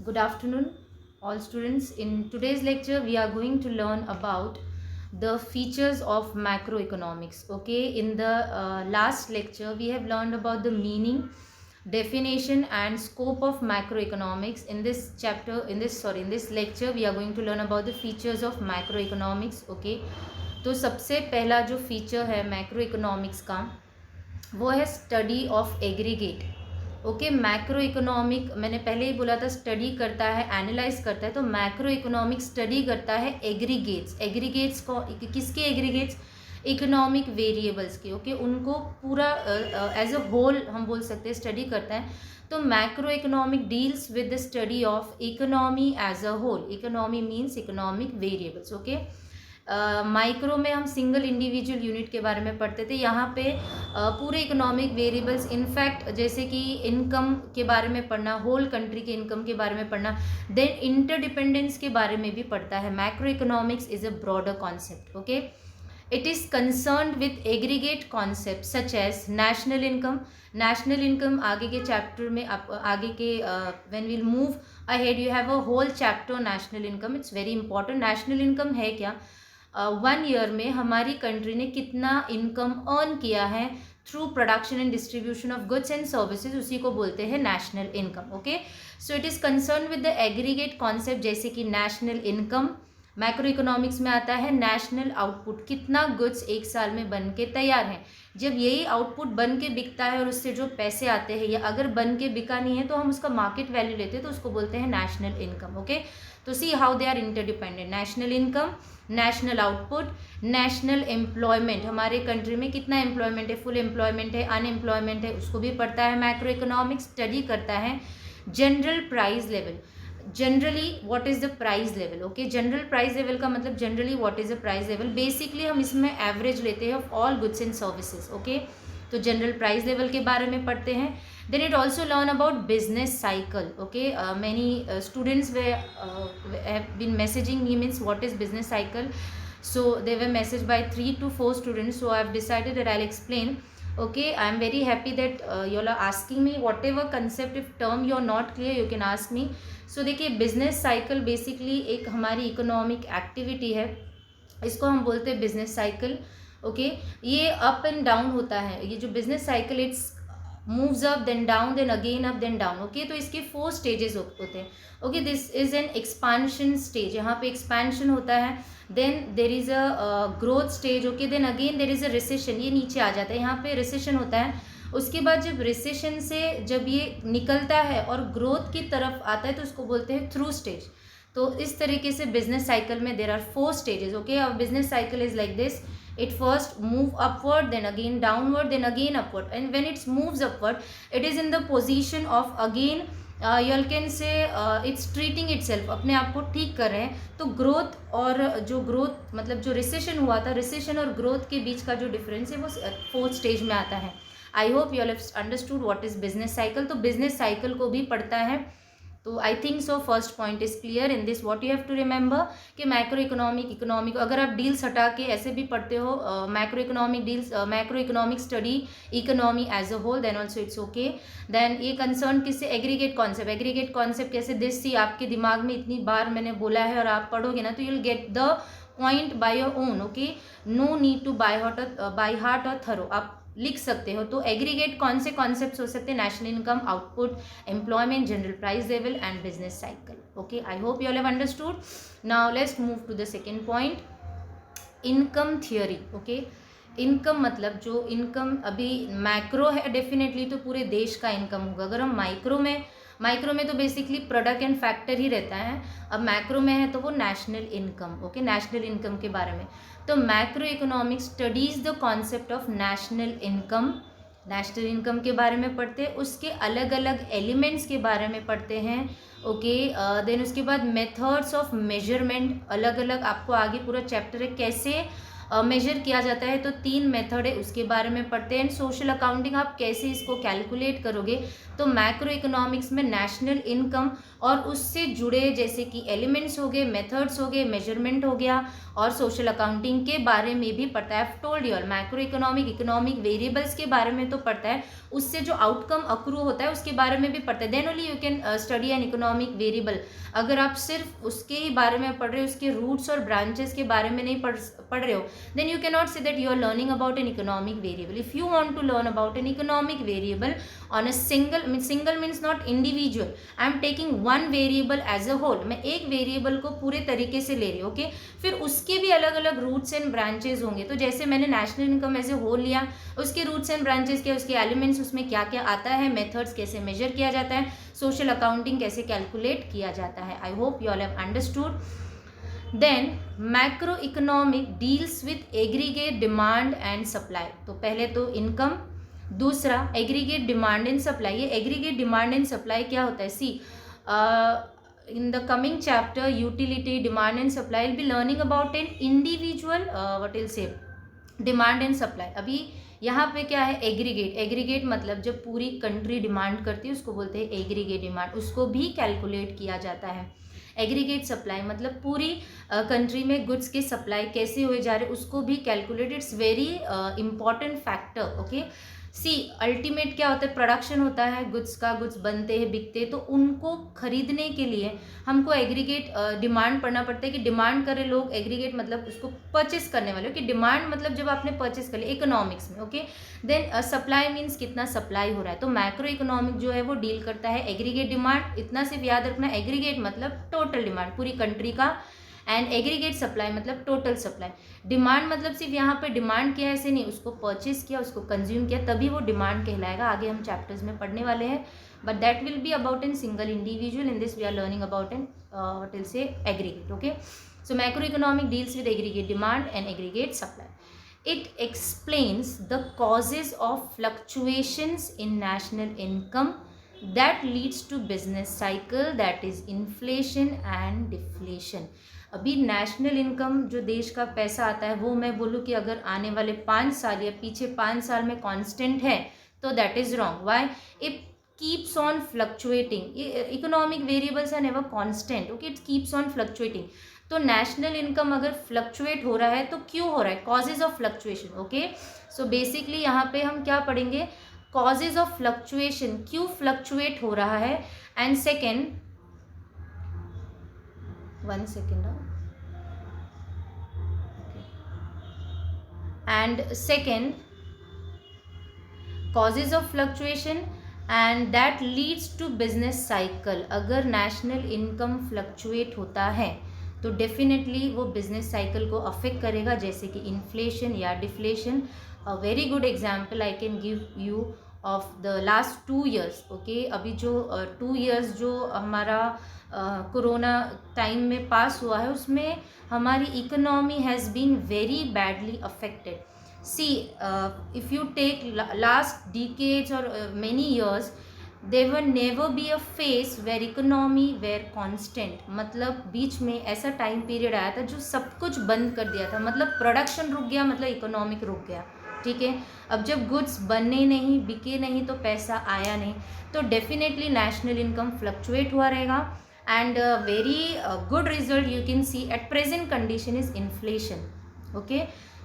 Good afternoon, all students. In today's lecture, we are going to learn about the features of macroeconomics. Okay, in the last lecture, we have learned about the meaning, definition, and scope of macroeconomics. In this lecture, we are going to learn about the features of macroeconomics. Okay, तो सबसे पहला जो feature है macro economics का वो है study of aggregate. Okay, macro economic मैंने पहले ही बोला था स्टडी करता है, एनालाइज करता है, तो मैक्रो इकोनॉमिक स्टडी करता है एग्रीगेट्स को। किसके एग्रीगेट्स? इकोनॉमिक वेरिएबल्स के। ओके, उनको पूरा एज अ होल हम बोल सकते हैं स्टडी करता है। तो macro economic deals with the study of economy as a whole. Economy means economic variables. Okay, micro में हम सिंगल इंडिविजुअल यूनिट के बारे में पढ़ते थे। यहाँ पे पूरे इकोनॉमिक वेरिएबल्स, इनफैक्ट जैसे कि इनकम के बारे में पढ़ना, होल कंट्री के इनकम के बारे में पढ़ना, देन इंटरडिपेंडेंस के बारे में भी पढ़ता है। Macro economics is a broader concept. Okay, it is concerned with aggregate concept such as national income. National income आगे के चैप्टर में आप आगे के when will move ahead you have a whole chapter national income. It's very important. National income है क्या? 1 year में हमारी कंट्री ने कितना इनकम अर्न किया है through production and distribution of goods and services, उसी को बोलते हैं national income. Okay, so it is concern with the aggregate concept जैसे कि नेशनल इनकम। मैक्रो इकोनॉमिक्स में आता है नेशनल आउटपुट, कितना गुड्स एक साल में बन के तैयार हैं। जब यही आउटपुट बन के बिकता है और उससे जो पैसे आते हैं, या अगर बन के बिका नहीं है तो हम उसका मार्केट वैल्यू लेते हैं, तो उसको बोलते हैं नेशनल इनकम। ओके, तो see how they are interdependent. National income, national output, national employment, हमारे कंट्री में कितना एम्प्लॉयमेंट है, फुल एम्प्लॉयमेंट है, अनएम्प्लॉयमेंट है, उसको भी पढ़ता है मैक्रो इकोनॉमिक्स। स्टडी करता है general price level. Generally what is the price level? Okay, general price level का मतलब generally what is the price level. Basically हम इसमें एवरेज लेते हैं of all goods and services. Okay, तो जनरल प्राइस लेवल के बारे में पढ़ते हैं। Then it also learn about business cycle. Okay, many students have been messaging me means what is business cycle. So they were messaged by 3 to 4 students, so I've decided that I'll explain. Okay, I'm very happy that you all are asking me whatever concept, if term you're not clear you can ask me. So देखिए, business cycle basically एक हमारी economic activity है, इसको हम बोलते हैं business cycle. Okay, ये up and down होता है। ये जो business cycle it's moves up then down then again up then down. Okay, तो इसके 4 स्टेजेस होते हैं। ओके, this is an expansion stage, यहाँ पे एक्सपेंशन होता है। Then there is a growth stage. Okay, then again there is a recession, ये नीचे आ जाता है, यहाँ पे रिसेशन होता है। उसके बाद जब रिसेशन से जब ये निकलता है और ग्रोथ की तरफ आता है तो उसको बोलते हैं थ्रू स्टेज। तो इस तरीके से बिजनेस साइकिल में देर आर 4 स्टेजेस। ओके, अब business cycle is like this. It first move upward, then again downward, then again upward, and when it moves upward it is in the position of again you all can say it's treating itself, अपने आप को ठीक कर रहे हैं। तो growth और जो ग्रोथ मतलब जो रिसेशन हुआ था, रिसेशन और ग्रोथ के बीच का जो डिफरेंस है वो 4th स्टेज में आता है। I hope you all have understood what is business cycle. तो बिजनेस साइकिल को भी पढ़ता है। तो I think so first point is clear in this. What you have to remember कि मैक्रो इकोनॉमिक अगर आप डील्स हटा के ऐसे भी पढ़ते हो, macro economic deals, macro economic study economy as a whole, then also it's okay. देन ये कंसर्न किससे? Aggregate concept. एग्रीगेट कॉन्सेप्ट कैसे? दिस सी आपके दिमाग में इतनी बार मैंने बोला है और आप पढ़ोगे ना तो you will get the point by your own. Okay, no need to by heart और थरो, आप लिख सकते हो। तो एग्रीगेट कौन से कॉन्सेप्ट्स हो सकते हैं? National income, output, employment, general price level and business cycle. Okay, I hope you all have understood. Now let's move to the second point, income theory. Okay, income मतलब जो इनकम अभी macro है definitely तो पूरे देश का income होगा। अगर हम माइक्रो में तो बेसिकली प्रोडक्ट एंड फैक्टर ही रहता है। अब मैक्रो में है तो वो national income. Okay, national income के बारे में तो macro economics studies the concept of national income. National income के बारे में पढ़ते हैं, उसके अलग अलग एलिमेंट्स के बारे में पढ़ते हैं। ओके, देन उसके बाद मेथड्स ऑफ मेजरमेंट, अलग अलग आपको आगे पूरा चैप्टर है कैसे मेजर किया जाता है, तो 3 मेथड है उसके बारे में पढ़ते हैं। एंड सोशल अकाउंटिंग, आप कैसे इसको कैलकुलेट करोगे तो मैक्रो इकोनॉमिक्स में नेशनल इनकम और उससे जुड़े जैसे कि एलिमेंट्स हो गए, मेथड्स हो गए, मेजरमेंट हो गया और सोशल अकाउंटिंग के बारे में भी पढ़ता है। Told you all, macro economic variables के बारे में तो पढ़ता है, उससे जो आउटकम अक्रू होता है उसके बारे में भी पढ़ता है। Then only you can study an economic variable. अगर आप सिर्फ उसके ही बारे में पढ़ रहे हो, उसके रूट्स और ब्रांचेस के बारे में नहीं पढ़ रहे हो, then you can not say that you are learning about an economic variable. If you want to learn about an economic variable on a single means not individual, I am taking one variable as a whole, मैं एक variable को पूरे तरीके से ले रही हूँ, okay. फिर उसके भी अलग अलग रूट्स एंड ब्रांचेस होंगे। तो जैसे मैंने national income as a whole लिया, उसके रूट्स एंड ब्रांचेस क्या, उसके एलिमेंट्स, उसमें क्या क्या आता है, मेथड्स कैसे मेजर किया जाता है, सोशल अकाउंटिंग कैसे कैलकुलेट किया जाता है। I hope you all have understood. Then macro economic deals with aggregate demand and supply. तो पहले तो इनकम, दूसरा एग्रीगेट डिमांड एंड सप्लाई। ये एग्रीगेट डिमांड एंड सप्लाई क्या होता है? सी, in the coming chapter utility demand and supply will be learning about an individual what will say demand and supply. अभी यहाँ पे क्या है? एग्रीगेट मतलब जब पूरी कंट्री डिमांड करती है उसको बोलते हैं एग्रीगेट डिमांड, उसको भी कैलकुलेट किया जाता है। एग्रीगेट सप्लाई मतलब पूरी कंट्री में गुड्स के सप्लाई कैसे हुए जा रहे उसको भी calculate. It's very important factor, okay. See, ultimate क्या होता है? प्रोडक्शन होता है गुड्स का, गुड्स बनते हैं, बिकते हैं, तो उनको खरीदने के लिए हमको एग्रीगेट डिमांड पढ़ना पड़ता है कि डिमांड करें लोग। एग्रीगेट मतलब उसको परचेस करने वाले, कि डिमांड मतलब जब आपने परचेस कर लिया इकोनॉमिक्स में, ओके। देन सप्लाई मीन्स कितना सप्लाई हो रहा है। तो मैक्रो इकोनॉमिक जो है वो डील करता है एग्रीगेट डिमांड। इतना सिर्फ याद रखना, एग्रीगेट मतलब टोटल डिमांड पूरी कंट्री का, एंड एग्रीगेट सप्लाई मतलब टोटल सप्लाई। डिमांड मतलब सिर्फ यहाँ पे डिमांड किया ऐसे नहीं, उसको परचेस किया, उसको कंज्यूम किया, तभी वो डिमांड कहलाएगा। आगे हम चैप्टर्स में पढ़ने वाले हैं, but that will be about an single individual. In this we are learning about an what will say aggregate, okay. So macro economic deals with aggregate demand and aggregate supply. It explains the causes of fluctuations in national income that leads to business cycle, that is inflation and deflation. अभी national income जो देश का पैसा आता है वो मैं बोलूँ कि अगर आने वाले 5 साल या पीछे 5 साल में कांस्टेंट है तो that is wrong. Why? It keeps on fluctuating. Economic variables are never constant, okay, it keeps on fluctuating. तो नेशनल इनकम अगर फ्लक्चुएट हो रहा है तो क्यों हो रहा है? Causes of fluctuation, okay. So basically यहाँ पे हम क्या पढ़ेंगे? कॉजेज ऑफ फ्लक्चुएशन, क्यों फ्लक्चुएट हो रहा है. And second, 1 second, and second causes of fluctuation and that leads to business cycle. अगर नेशनल इनकम फ्लक्चुएट होता है तो डेफिनेटली वो बिजनेस साइकिल को अफेक्ट करेगा, जैसे कि इन्फ्लेशन या deflation. A very good example I can give you of the last 2 years, okay. अभी जो 2 years जो हमारा कोरोना टाइम में पास हुआ है उसमें हमारी economy has been very badly affected. See, if you take last decades or many years, there will never be a phase where economy were constant. मतलब बीच में ऐसा टाइम पीरियड आया था जो सब कुछ बंद कर दिया था, मतलब प्रोडक्शन रुक गया, मतलब इकोनॉमिक रुक गया, ठीक है. अब जब गुड्स बने नहीं, बिके नहीं, तो पैसा आया नहीं, तो डेफिनेटली नेशनल इनकम फ्लक्चुएट हुआ रहेगा. And very good result you can see at present condition is inflation, okay.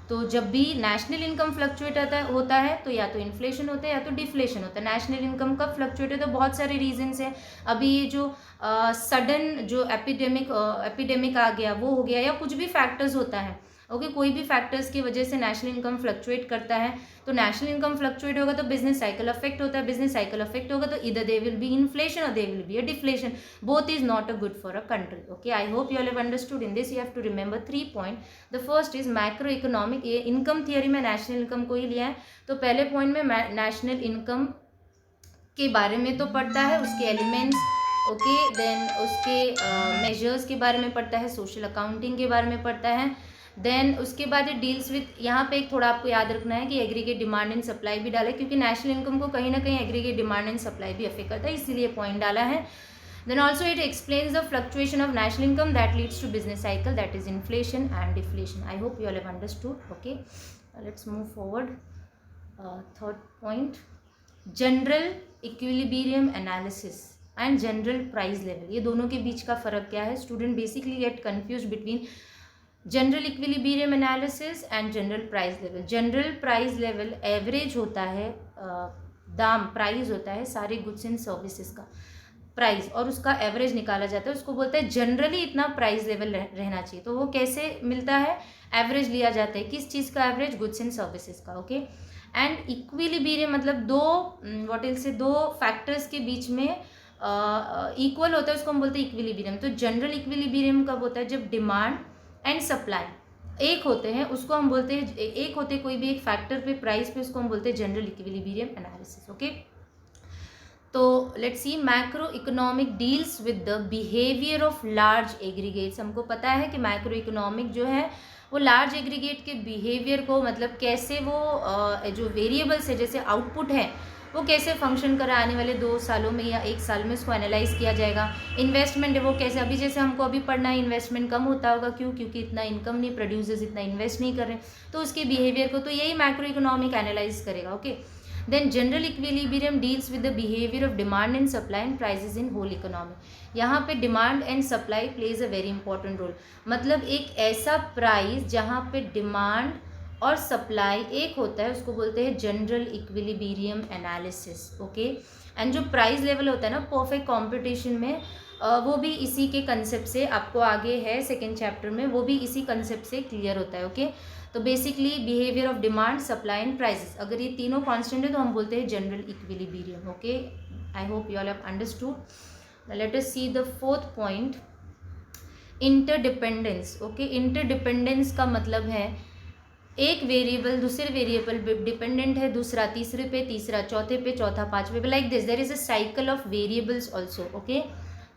तो जब भी नेशनल इनकम फ्लक्चुएट होता है तो या तो इन्फ्लेशन होता है या तो डिफ्लेशन होता है. नेशनल इनकम कब फ्लक्चुएट है तो बहुत सारे रीजंस हैं. अभी ये जो सडन जो एपिडेमिक आ गया वो हो गया, या कुछ भी फैक्टर्स होता है, ओके. कोई भी फैक्टर्स की वजह से नेशनल इनकम फ्लक्चुएट करता है, तो नेशनल इनकम फ्लक्चुएट होगा तो बिजनेस साइकिल अफेक्ट होता है. बिजनेस साइकिल अफेक्ट होगा तो इधर दे विल बी इन्फ्लेशन और they will be a deflation. Both is not a good for a country, okay. I hope you all have understood. In this you have to remember 3 point. The first is macro economic. ये income theory में national income को ही लिया है, तो पहले point में national income के बारे में तो पढ़ता है, उसके एलिमेंट्स, ओके. देन उसके मेजर्स के बारे में पढ़ता है, सोशल अकाउंटिंग के बारे में पढ़ता है. देन उसके बाद डील्स विथ, यहाँ पे एक थोड़ा आपको याद रखना है कि एग्रीगेट डिमांड एंड सप्लाई भी डाला है, क्योंकि नेशनल इनकम को कहीं ना कहीं एग्रीगेट डिमांड एंड सप्लाई भी अफेक्ट करता है, इसीलिए पॉइंट डाला है. Then also it explains the fluctuation of national income that leads to business cycle, that is inflation and deflation. I hope you all have understood, okay. Let's move forward. Third point, general equilibrium analysis and general price level, ये दोनों के बीच का फ़र्क क्या है? Student basically get confuse between general equilibrium analysis and general price level. General price level average होता है, दाम प्राइस होता है सारे गुड्स एंड सर्विसेज का प्राइस, और उसका एवरेज निकाला जाता है, उसको बोलते हैं जनरली इतना प्राइस लेवल रहना चाहिए। तो वो कैसे मिलता है? एवरेज लिया जाता है, किस चीज़ का एवरेज? गुड्स एंड सर्विसेज का। ओके, एंड इक्विलिब्रियम मतलब दो व्हाट इल से दो फैक्टर्स के बीच में इक्वल होता है, उसको हम बोलते हैं इक्विलिब्रियम। तो जनरल इक्विलिब्रियम कब होता है? जब डिमांड एंड सप्लाई एक होते हैं, उसको हम बोलते हैं, एक होते कोई भी एक फैक्टर पे, प्राइस पे, उसको हम बोलते हैं जनरल इक्विलिब्रियम एनालिसिस। ओके, तो let's see, macro economic deals with the behaviour of large aggregates. हमको पता है कि मैक्रो इकोनॉमिक जो है वो लार्ज एग्रीगेट के बिहेवियर को, मतलब कैसे वो जो वेरिएबल्स है, जैसे आउटपुट है, वो कैसे फंक्शन कर आने वाले 2 सालों में या 1 साल में, उसको एनालाइज किया जाएगा। इन्वेस्टमेंट है वो कैसे, अभी जैसे हमको अभी पढ़ना है इन्वेस्टमेंट कम होता होगा, क्यों? क्योंकि इतना इनकम नहीं, प्रोड्यूसर्स इतना इन्वेस्ट नहीं कर रहे, तो उसके बिहेवियर को तो यही मैक्रो इकोनॉमिक एनालाइज करेगा। Okay, then general equilibrium deals with the behaviour of demand and supply and prices in whole economy. यहाँ पे demand and supply plays a very important role, मतलब एक ऐसा प्राइस जहाँ पे डिमांड और सप्लाई एक होता है, उसको बोलते हैं general equilibrium analysis. Okay, and जो प्राइस लेवल होता है ना परफेक्ट कॉम्पिटिशन में, वो भी इसी के कंसेप्ट से आपको आगे है सेकेंड चैप्टर में, वो भी इसी कंसेप्ट से क्लियर होता है। ओके, तो basically behaviour of demand, supply and prices, अगर ये तीनों कांस्टेंट है तो हम बोलते हैं general equilibrium. Okay, I hope you all have understood. Late us see the fourth point, interdependence. Okay, interdependence का मतलब है एक वेरिएबल दूसरे वेरिएबल पे डिपेंडेंट है, दूसरा तीसरे पे, तीसरा चौथे पे, चौथा पांचवे पे, like this there is a cycle of variables also. Okay,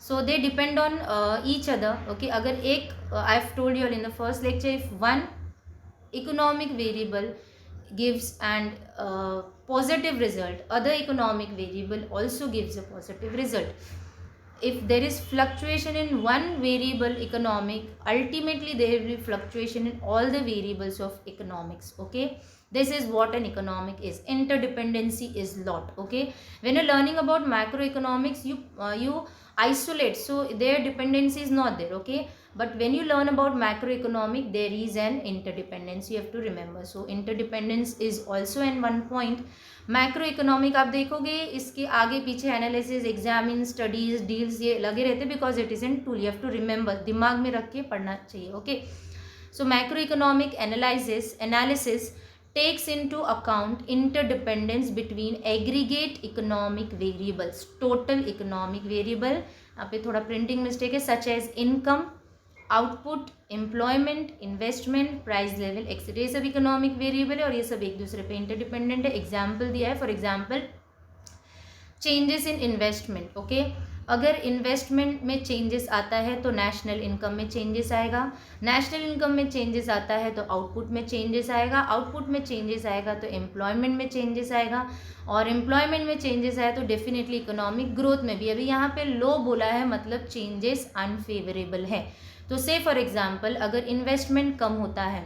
so they depend on each other. Okay, अगर एक I have told you all in the first lecture, if one economic variable gives and positive result, other economic variable also gives a positive result. If there is fluctuation in one variable economic, ultimately there will be fluctuation in all the variables of economics. Okay, this is what an economic is. Interdependency is lot. Okay, when you're learning about macroeconomics, you isolate, so their dependency is not there. Okay, but when you learn about macroeconomic, there is an interdependence, you have to remember. So interdependence is also in one point. Macro economic आप देखोगे इसके आगे पीछे analysis, examine, studies, deals ये लगे रहते, because it is an tool, you have to remember, दिमाग में रख के पढ़ना चाहिए। Okay, so macro economic analysis takes into account interdependence between aggregate economic variables, total economic variable, यहाँ पे थोड़ा प्रिंटिंग मिस्टेक है, such as income, output, employment, investment, price level, etcetera, ये सब इकोनॉमिक वेरिएबल है और ये सब एक दूसरे पे इंटरडिपेंडेंट है। एग्जाम्पल दिया है, for example changes in investment. Okay, अगर इन्वेस्टमेंट में चेंजेस आता है तो नेशनल इनकम में चेंजेस आएगा, नेशनल इनकम में चेंजेस आता है तो आउटपुट में चेंजेस आएगा, आउटपुट में चेंजेस आएगा तो एम्प्लॉयमेंट में चेंजेस आएगा, और एम्प्लॉयमेंट में चेंजेस आया तो डेफिनेटली इकोनॉमिक ग्रोथ में भी। अभी यहाँ पे लो बोला है, मतलब चेंजेस अनफेवरेबल है। तो से फॉर एग्जाम्पल अगर इन्वेस्टमेंट कम होता है,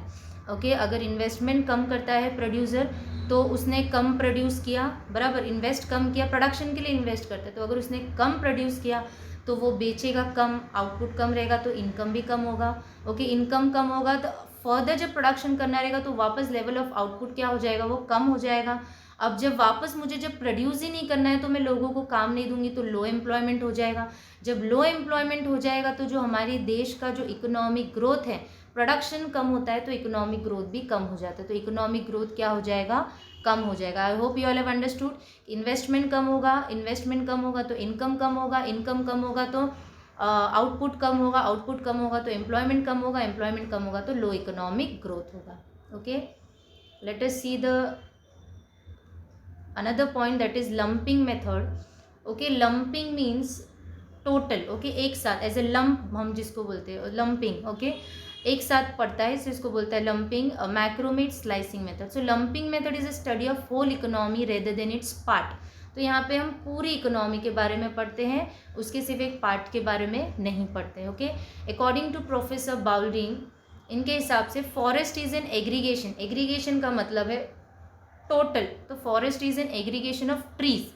ओके, अगर इन्वेस्टमेंट कम करता है प्रोड्यूसर, तो उसने कम प्रोड्यूस किया, बराबर, इन्वेस्ट कम किया, प्रोडक्शन के लिए इन्वेस्ट करते, तो अगर उसने कम प्रोड्यूस किया तो वो बेचेगा कम, आउटपुट कम रहेगा तो इनकम भी कम होगा। ओके, इनकम कम होगा तो फर्दर जब प्रोडक्शन करना रहेगा तो वापस लेवल ऑफ आउटपुट क्या हो जाएगा, वो कम हो जाएगा। अब जब वापस मुझे जब प्रोड्यूस ही नहीं करना है तो मैं लोगों को काम नहीं दूंगी, तो लो एम्प्लॉयमेंट हो जाएगा। जब लो एम्प्लॉयमेंट हो जाएगा तो जो हमारे देश का जो इकोनॉमिक ग्रोथ है, प्रोडक्शन कम होता है तो इकोनॉमिक ग्रोथ भी कम हो जाता है, तो इकोनॉमिक ग्रोथ क्या हो जाएगा, कम हो जाएगा। I hope you all have understood. Investment कम होगा, इन्वेस्टमेंट कम होगा तो इनकम कम होगा, इनकम कम होगा तो आउटपुट कम होगा, आउटपुट कम होगा तो एम्प्लॉयमेंट कम होगा, एम्प्लॉयमेंट कम होगा तो लो इकोनॉमिक ग्रोथ होगा। Okay, late us see the another point, that is lumping method. Okay, lumping means total. Okay, एक साथ, एज ए लम्प हम जिसको बोलते हैं लम्पिंग। ओके, एक साथ पड़ता है, इसको बोलता है लम्पिंग। मैक्रोमेट slicing method. So lumping method is a study of whole economy rather than its part. तो यहाँ पे हम पूरी इकोनॉमी के बारे में पढ़ते हैं, उसके सिर्फ एक पार्ट के बारे में नहीं पढ़ते। ओके, अकॉर्डिंग टू प्रोफेसर बाउल्डिंग, इनके हिसाब से forest is an aggregation. Aggregation का मतलब है टोटल, तो forest is an aggregation of trees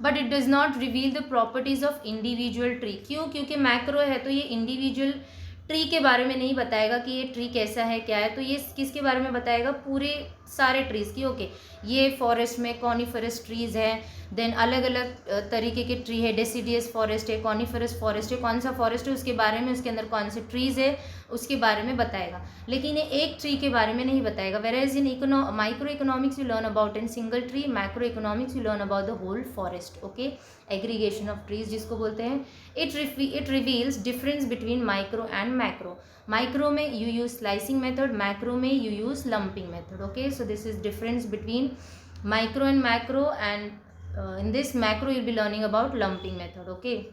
but it does not reveal the properties of individual tree. क्यों? क्योंकि मैक्रो है तो ये इंडिविजुअल ट्री के बारे में नहीं बताएगा कि ये ट्री कैसा है क्या है, तो ये किसके बारे में बताएगा? पूरे सारे ट्रीज की। ओके, ये फॉरेस्ट में कॉनिफरस ट्रीज है, देन अलग अलग तरीके के ट्री है, डेसिडियस फॉरेस्ट है, कॉनिफरस फॉरेस्ट है, कौन सा फॉरेस्ट है उसके बारे में, उसके अंदर कौन से ट्रीज है उसके बारे में बताएगा, लेकिन ये एक ट्री के बारे में नहीं बताएगा। Whereas in micro economics you learn about in single tree, macro economics you learn about the whole forest. Okay, aggregation of trees जिसको बोलते हैं। It reveals difference between micro and macro. Micro में you use slicing method, macro में you use lumping method. Okay, so this is difference between micro and macro, and in this macro you'll be learning about lumping method. Okay,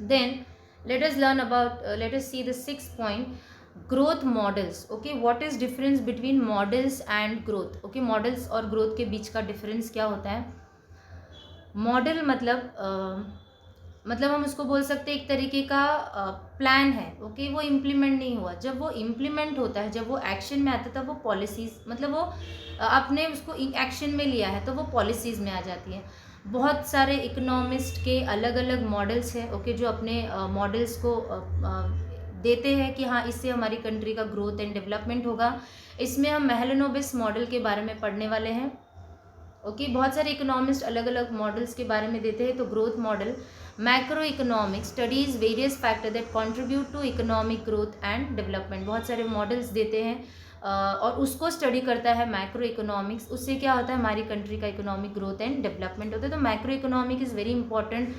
then let us learn about let us see the 6th point, growth models. Okay, what is difference between models and growth? Okay, models और growth के बीच का difference क्या होता है? Model मतलब हम उसको बोल सकते हैं एक तरीके का प्लान है। ओके, वो इम्प्लीमेंट नहीं हुआ, जब वो इम्प्लीमेंट होता है, जब वो एक्शन में आता है तब वो पॉलिसीज़, मतलब वो आपने उसको एक्शन में लिया है तो वो पॉलिसीज़ में आ जाती है। बहुत सारे इकोनॉमिस्ट के अलग अलग मॉडल्स हैं। ओके, जो अपने मॉडल्स को देते हैं कि हाँ इससे हमारी कंट्री का ग्रोथ एंड डेवलपमेंट होगा। इसमें हम महलनोबिस मॉडल के बारे में पढ़ने वाले हैं। ओके, बहुत सारे इकोनॉमिस्ट अलग अलग मॉडल्स के बारे में देते हैं। तो growth model, macro economics studies various factor that contribute to economic growth and development. बहुत सारे मॉडल्स देते हैं और उसको स्टडी करता है मैक्रो इकोनॉमिक्स। उससे क्या होता है? हमारी कंट्री का इकोनॉमिक ग्रोथ एंड डेवलपमेंट होता है। तो macro economic is very important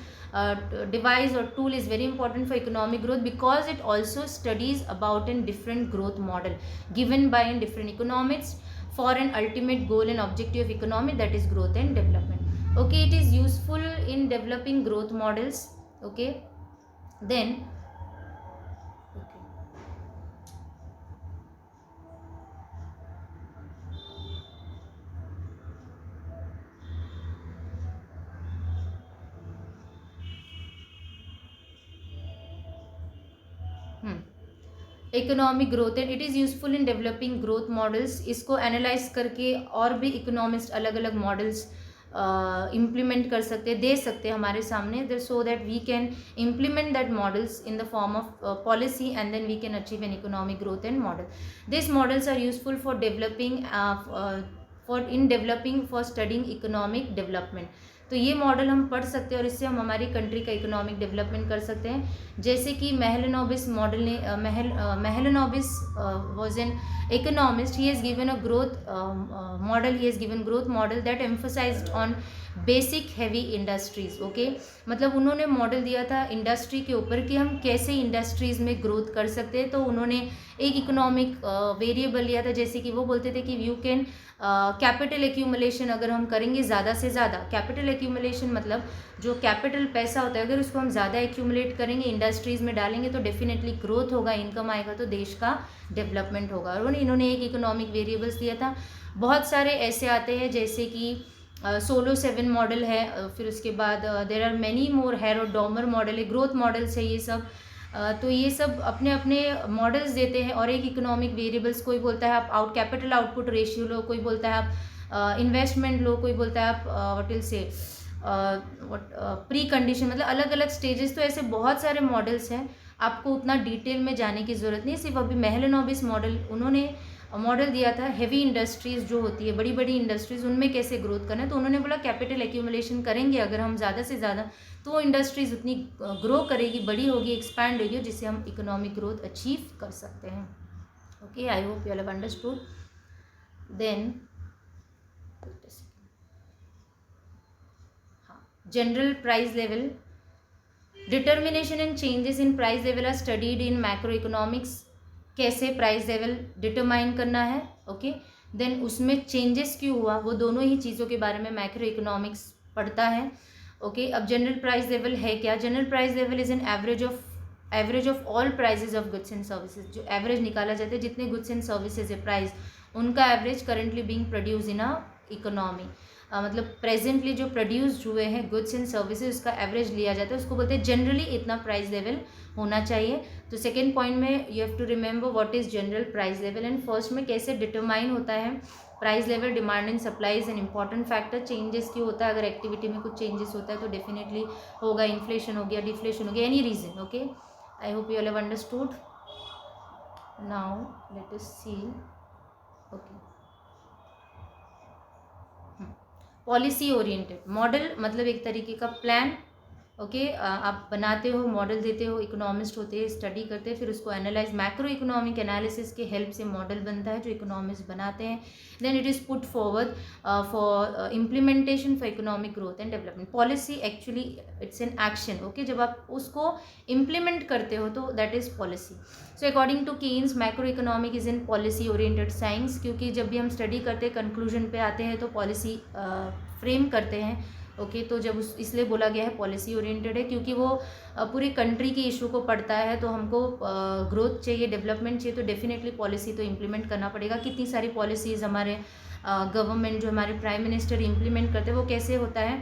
device और tool is very important for economic growth because it also studies about in different growth model given by in different economics for an ultimate goal and objective of economy, that is growth and development. Okay, it is useful in developing growth models. Okay, then economic growth and it is useful in developing growth models. इसको analyse करके और भी economist अलग अलग models implement कर सकते, दे सकते हैं हमारे सामने, so that we can implement that models in the form of policy and then we can achieve an economic growth and model. This models are useful for developing for studying economic development. तो ये model हम पढ़ सकते हैं और इससे हम हमारी कंट्री का इकोनॉमिक डेवलपमेंट कर सकते हैं। जैसे कि महलनोबिस मॉडल ने Mahalanobis was an economist, he has given a growth model, he has given growth model that emphasized on basic heavy industries. Okay, मतलब उन्होंने मॉडल दिया था इंडस्ट्री के ऊपर कि हम कैसे इंडस्ट्रीज में ग्रोथ कर सकते हैं। तो उन्होंने एक इकोनॉमिक वेरिएबल लिया था, जैसे कि वो बोलते थे कि यू कैन कैपिटल एक्यूमुलेशन अगर हम करेंगे ज़्यादा से ज़्यादा, कैपिटल एक्यूमुलेशन मतलब जो कैपिटल पैसा होता है अगर उसको हम ज़्यादा एक्यूमुलेट करेंगे, इंडस्ट्रीज़ में डालेंगे तो डेफिनेटली ग्रोथ होगा, इनकम आएगा, तो देश का डेवलपमेंट होगा। और इन्होंने एक इकोनॉमिक वेरिएबल्स दिया था। बहुत सारे ऐसे आते हैं जैसे कि सोलो 7 मॉडल है, फिर उसके बाद there are many more, Harrod Domar model है, ग्रोथ मॉडल्स है ये सब। तो ये सब अपने अपने मॉडल्स देते हैं और एक इकोनॉमिक वेरिएबल्स, कोई बोलता है आप कैपिटल आउटपुट रेशियो लो, कोई बोलता है आप इन्वेस्टमेंट लो, कोई बोलता है आप व्हाट विल से प्री कंडीशन, मतलब अलग अलग स्टेजेस। तो ऐसे बहुत सारे मॉडल्स हैं, आपको उतना डिटेल में जाने की ज़रूरत नहीं। सिर्फ अभी महलनोबिस मॉडल उन्होंने मॉडल दिया था हैवी इंडस्ट्रीज़ जो होती है, बड़ी बड़ी इंडस्ट्रीज़, उनमें कैसे ग्रोथ करना है। तो उन्होंने बोला कैपिटल एक्यूमुलेशन करेंगे अगर हम ज़्यादा से ज़्यादा, तो वो इंडस्ट्रीज़ उतनी ग्रो करेगी, बड़ी होगी, एक्सपैंड होगी, जिससे हम इकोनॉमिक ग्रोथ अचीव कर सकते हैं। Okay, I hope you have understood. Then general price level, determination and changes in price level are studied in macro economics. कैसे प्राइस लेवल डिटरमाइन करना है, ओके, देन उसमें चेंजेस क्यों हुआ, वो दोनों ही चीज़ों के बारे में मैक्रो इकोनॉमिक्स पढ़ता है। ओके, अब जनरल प्राइस लेवल है क्या? General price level is an average of all prizes of goods and services. जो एवरेज निकाला जाता है जितने गुड्स एंड सर्विसेज है प्राइस, उनका average currently being produce in a economy. मतलब प्रेजेंटली जो प्रोड्यूस्ड हुए हैं गुड्स एंड सर्विसेज उसका एवरेज लिया जाता है, उसको बोलते हैं जनरली इतना प्राइस लेवल होना चाहिए। तो सेकेंड पॉइंट में you have to remember what is general price level, and first में कैसे डिटरमाइन होता है price level. Demand and supply is an important factor, changes क्यों होता है, अगर एक्टिविटी में कुछ चेंजेस होता है तो डेफिनेटली होगा, इन्फ्लेशन हो गया, डिफ्लेशन हो गया, any reason. Okay, I hope you all have understood. Now let us see. Okay, policy oriented model मतलब एक तरीके का प्लान। ओके, आप बनाते हो, मॉडल देते हो, इकोनॉमिस्ट होते हैं, स्टडी करते हैं, फिर उसको एनालाइज, मैक्रो इकोनॉमिक एनालिसिस के हेल्प से मॉडल बनता है जो इकोनॉमिस्ट बनाते हैं। Then it is put forward for implementation for economic growth and development. Policy actually it's an action. Okay, जब आप उसको इम्प्लीमेंट करते हो तो that is policy. So according to Keynes macro economic is in policy oriented science, क्योंकि जब भी हम स्टडी करते हैं कंक्लूजन पे आते हैं तो पॉलिसी फ्रेम करते हैं। ओके, तो जब उस इसलिए बोला गया है पॉलिसी ओरिएंटेड है, क्योंकि वो पूरी कंट्री की इशू को पढ़ता है। तो हमको ग्रोथ चाहिए, डेवलपमेंट चाहिए, तो डेफिनेटली पॉलिसी तो इम्प्लीमेंट करना पड़ेगा। कितनी सारी पॉलिसीज़ हमारे गवर्नमेंट जो हमारे प्राइम मिनिस्टर इम्प्लीमेंट करते हैं वो कैसे होता है,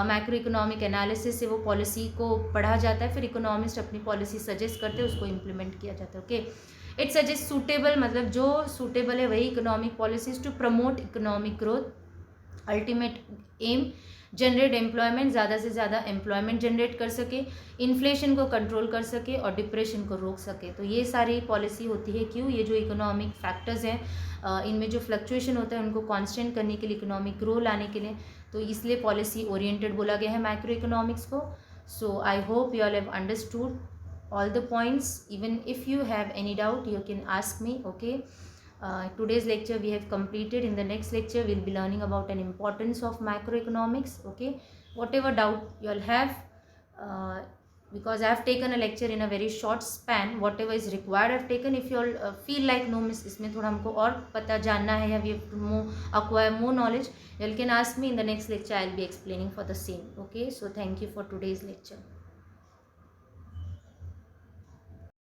मैक्रो इकोनॉमिक एनालिसिस से वो पॉलिसी को पढ़ा जाता है, फिर इकोनॉमिस्ट अपनी पॉलिसी सजेस्ट करते हैं, उसको इम्प्लीमेंट किया जाता है। ओके, इट सजेस्ट सूटेबल, मतलब जो सूटेबल है वही economic policies to promote economic growth, ultimate aim generate employment, ज़्यादा से ज़्यादा एम्प्लॉयमेंट जनरेट कर सके, इन्फ्लेशन को कंट्रोल कर सके और डिप्रेशन को रोक सके। तो ये सारी पॉलिसी होती है। क्यों? ये जो इकोनॉमिक फैक्टर्स हैं इनमें जो फ्लक्चुएशन होता है उनको कांस्टेंट करने के लिए, इकोनॉमिक ग्रो लाने के लिए, तो इसलिए पॉलिसी ओरिएंटेड बोला गया है मैक्रो इकोनॉमिक्स को। So I hope you all have understood all the points. Even if you have any doubt you can ask me. Okay, today's lecture we have completed. In the next lecture we'll be learning about an importance of macroeconomics. Okay, whatever doubt you all have, because I have taken a lecture in a very short span, whatever is required I have taken. If you all feel like no miss इसमें थोड़ा हमको और पता जानना है, या we have to acquire more knowledge, you all can ask me. In the next lecture I'll be explaining for the same. Okay, so thank you for today's lecture.